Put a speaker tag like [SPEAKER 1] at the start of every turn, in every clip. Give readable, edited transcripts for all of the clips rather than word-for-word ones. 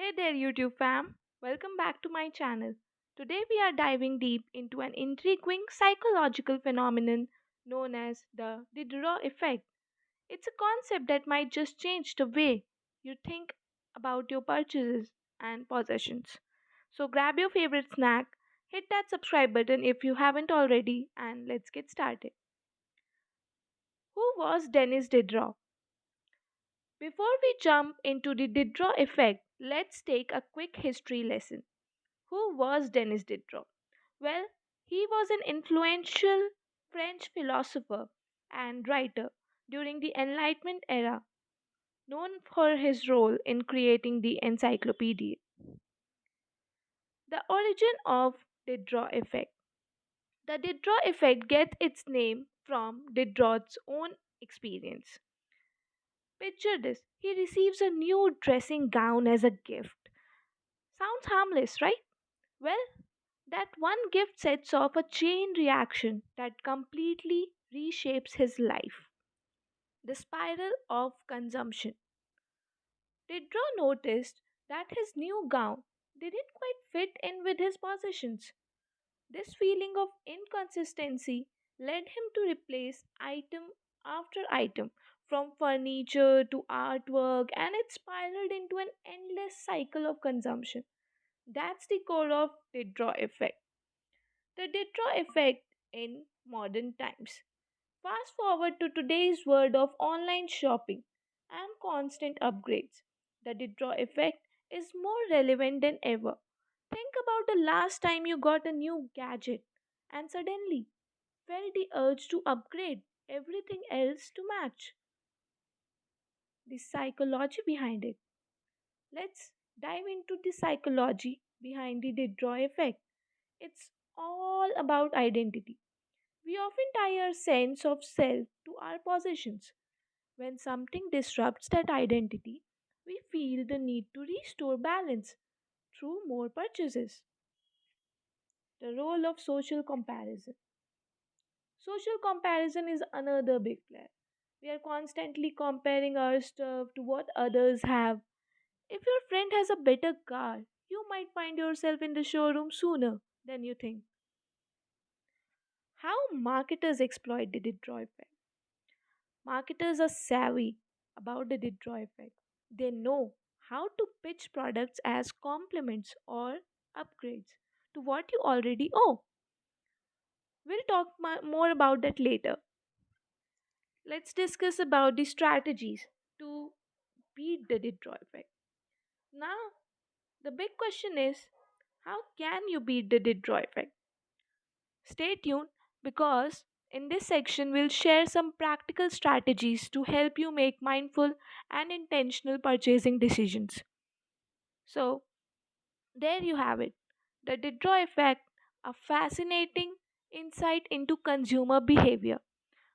[SPEAKER 1] Hey there, YouTube fam. Welcome back to my channel. Today we are diving deep into an intriguing psychological phenomenon known as the Diderot Effect. It's a concept that might just change the way you think about your purchases and possessions. So grab your favorite snack, hit that subscribe button if you haven't already, and let's get started. Who was Denis Diderot? Before we jump into the Diderot effect, let's take a quick history lesson. Who was Denis Diderot? Well, he was an influential French philosopher and writer during the Enlightenment era, known for his role in creating the encyclopedia. The origin of Diderot effect. The Diderot effect gets its name from Diderot's own experience. Picture this. He receives a new dressing gown as a gift. Sounds harmless, right? Well, that one gift sets off a chain reaction that completely reshapes his life. The spiral of consumption. Diderot noticed that his new gown didn't quite fit in with his possessions. This feeling of inconsistency led him to replace item after item, from furniture to artwork, and it spiraled into an endless cycle of consumption. That's the core of Diderot effect. The Diderot effect in modern times. Fast forward to today's world of online shopping and constant upgrades. The Diderot effect is more relevant than ever. Think about the last time you got a new gadget and suddenly felt the urge to upgrade everything else to match. The psychology behind it. Let's dive into the psychology behind the Diderot effect. It's all about identity. We often tie our sense of self to our possessions. When something disrupts that identity, we feel the need to restore balance through more purchases. The role of social comparison. Social comparison is another big player. We are constantly comparing our stuff to what others have. If your friend has a better car, you might find yourself in the showroom sooner than you think. How marketers exploit the Detroit effect. Marketers are savvy about the Detroit effect. They know how to pitch products as complements or upgrades to what you already owe. We'll talk more about that later. Let's discuss about the strategies to beat the Detroit effect. Now, the big question is, how can you beat the Detroit effect? Stay tuned because in this section we'll share some practical strategies to help you make mindful and intentional purchasing decisions. So, there you have it. The Diderot effect, a fascinating insight into consumer behavior.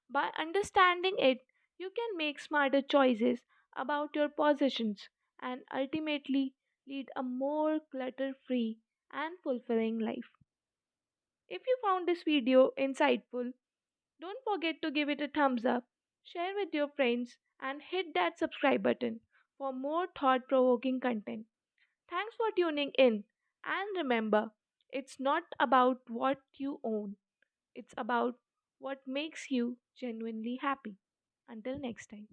[SPEAKER 1] By understanding it, you can make smarter choices about your possessions and ultimately lead a more clutter free and fulfilling life. If you found this video insightful, don't forget to give it a thumbs up, share with your friends, and hit that subscribe button for more thought provoking content. Thanks for tuning in. And remember, it's not about what you own, it's about what makes you genuinely happy. Until next time.